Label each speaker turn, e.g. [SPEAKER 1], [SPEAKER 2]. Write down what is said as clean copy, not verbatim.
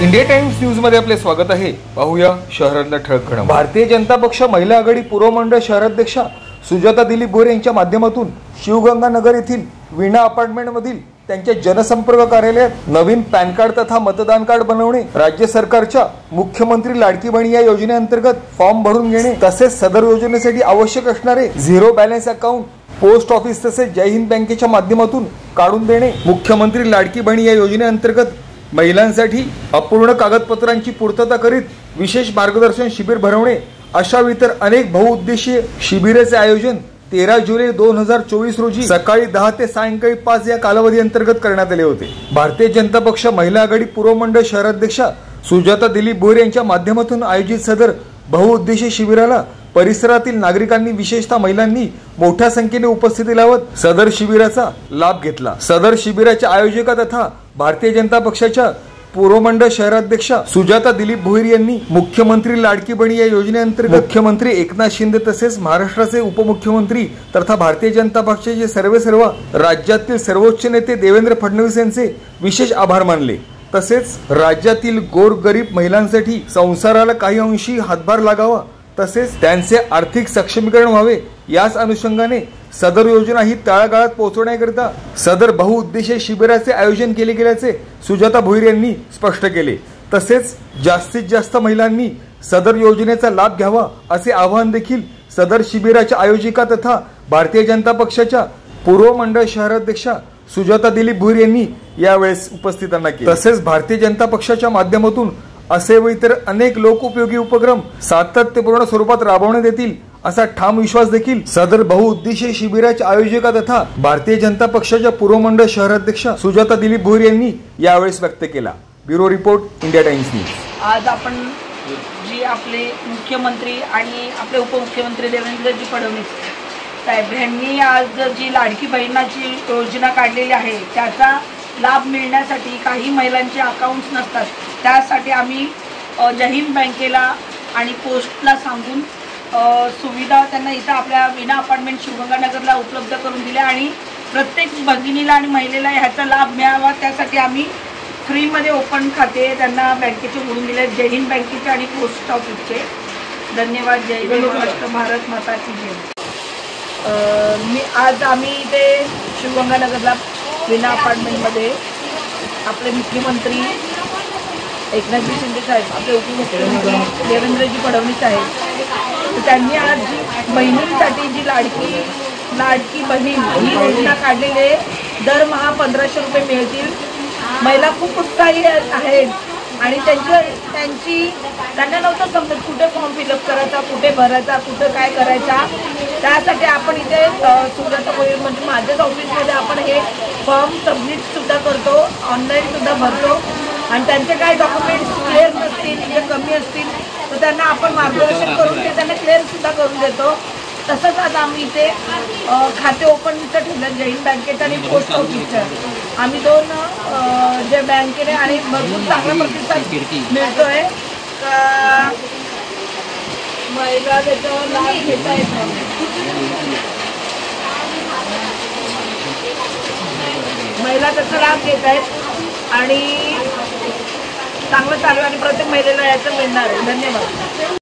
[SPEAKER 1] India times news मध्ये आपले स्वागत आहे। पाहूया शहरातल्या ठळक घडामोडी। भारतीय जनता पक्ष महिला आघाडी पूर्व मंडळ शहराध्यक्षा सुजाता दिलीप भोईर यांच्या माध्यमातून शिवगंगा नगर येथील वीणा अपार्टमेंट मधील त्यांच्या जनसंपर्क कार्यालयात नवीन पॅन कार्ड तथा मतदान कार्ड बनवणे, राज्य सरकारच्या मुख्यमंत्री लाडकी बहीण या योजनेअंतर्गत फॉर्म भरून घेणे तसेच सदर योजनेसाठी आवश्यक असणारे zero balance account post office तसेच जय हिंद बँकेच्या माध्यमातून काढून देणे, मुख्यमंत्री लाडकी बहीण या योजनेअंतर्गत महिलांसाठी अपूर्ण कागदपत्रांची पूर्तता करीत विशेष मार्गदर्शन शिबिर भरवणे अशा इतर अनेक बहुउद्देशीय शिबिराचे आयोजन 13 जुलै 2024 रोजी सकाळी 10 ते सायंकाळी 5 या कालावधी अंतर्गत करण्यात आले होते। भारतीय जनता पक्ष महिला आघाडी पूर्व मंडळ शहराध्यक्षा सुजाता दिलीप भोईर यांच्या माध्यमातून आयोजित सदर बहुउद्देशीय शिबिराला परिसरातील नागरिकांनी विशेषतः महिलांनी मोठ्या संख्येने उपस्थिती लावत सदर शिबिराचा लाभ घेतला। सदर शिबिराच्या आयोजका तथा भारतीय जनता पक्षाच्या पूर्व मंडळ शहराध्यक्षा सुजाता दिलीप भोईर यांनी मुख्यमंत्री लाडकी बहीण या योजनेअंतर्गत मुख्यमंत्री एकनाथ शिंदे तसेच महाराष्ट्राचे उपमुख्यमंत्री तथा भारतीय जनता पक्षाचे सर्व राज्यातील सर्वोच्च नेते देवेंद्र फडणवीस यांचे विशेष आभार मानले। तसेच राज्यातील गोरगरीब महिलांसाठी संसाराला काही अंशी हातभार लागावा तसेच त्यांचे आर्थिक सक्षमीकरण व्हावे याच अनुषंगाने सदर योजना ही तळागाळात पोहोचवण्याकरिता सदर बहुउद्देशीय शिबिराचे आयोजन केले गेल्याचे सुजाता भोईर यांनी स्पष्ट केले। तसेच जास्तीत जास्त महिलांनी सदर योजनेचा लाभ घ्यावा असे आवाहन देखील सदर शिबिराच्या आयोजिका तथा भारतीय जनता पक्षाच्या पूर्व मंडळ शहराध्यक्षा सुजाता दिलीप भोईर यांनी यावेळेस उपस्थितांना केले। तसेच भारतीय जनता पक्षाच्या माध्यमातून असे व इतर अनेक लोकोपयोगी उपक्रम सातत्यपूर्ण स्वरूपात राबवण्यात येतील असा ठाम विश्वास देखील सदर बहुउद्देशीय शिबिराच्या आयोजका तथा भारतीय जनता पक्षाच्या पूर्व मंडळ शहराध्यक्षा सुजाता दिलीप भोईर यांनी यावेळेस व्यक्त केला। Bureau report, India times news.
[SPEAKER 2] आज आपण जी आपले मुख्यमंत्री आणि आपले उपमुख्यमंत्री देवेंद्रजी फडणवीस साहेब यांनी आज जी लाडकी बहिणाची योजना काढलेली आहे त्याचा लाभ मिळण्यासाठी काही महिलांचे अकाउंट्स नसतात, त्यासाठी आम्ही जय हिंद बँकेला आणि पोस्टला सांगून सुविधा त्यांना इथं आपल्या वीणा अपार्टमेंट शिवगंगानगरला उपलब्ध करून दिल्या आणि प्रत्येक भगिनीला आणि महिलेला ह्याचा लाभ मिळावा त्यासाठी आम्ही फ्रीमध्ये ओपन खाते त्यांना बँकेचे उघडून दिले, जय हिंद बँकेचे आणि पोस्ट ऑफिसचे। धन्यवाद। जय महाराष्ट्र, भारत माता की जय। आम्ही इथे शिवगंगानगरला वीणा अपार्टमेंटमध्ये आपले मुख्यमंत्री एकनाथजी शिंदे साहेब, आपले उपमुख्यमंत्री देवेंद्रजी फडणवीस साहेब, त्यांनी आज जी बहिणींसाठी जी लाडकी बहीण ही योजना काढलेली आहे, दरमहा 1500 रुपये मिळतील। महिला खूप उत्साही आहेत आणि त्यांना नव्हतं समजत कुठे फॉर्म फिलअप करायचा, कुठे भरायचा, कुठं काय करायचा। त्यासाठी आपण इथे सुजाता भोईर म्हणजे माझ्याच ऑफिसमध्ये आपण हे फॉर्म सबमिटसुद्धा करतो, ऑनलाईनसुद्धा भरतो आणि त्यांचे काही डॉक्युमेंट्स क्लिअर नसतील किंवा कमी असतील तर त्यांना आपण मार्गदर्शन करून ते त्यांना क्लिअरसुद्धा करून देतो। तसंच आज आम्ही इथे खाते ओपनचं ठेवलं जय हिंद बँकेचं आणि पोस्ट ऑफिसचं। आम्ही दोन जे बँकेने आणि भरपूर चांगला प्रतिसाद मिळतो आहे। महिला त्याचा लाभ घेत आहेत, महिला त्याचा लाभ घेत आहेत आणि चांगलं चालू आणि प्रत्येक महिलेला याचं मिळणार आहे। धन्यवाद।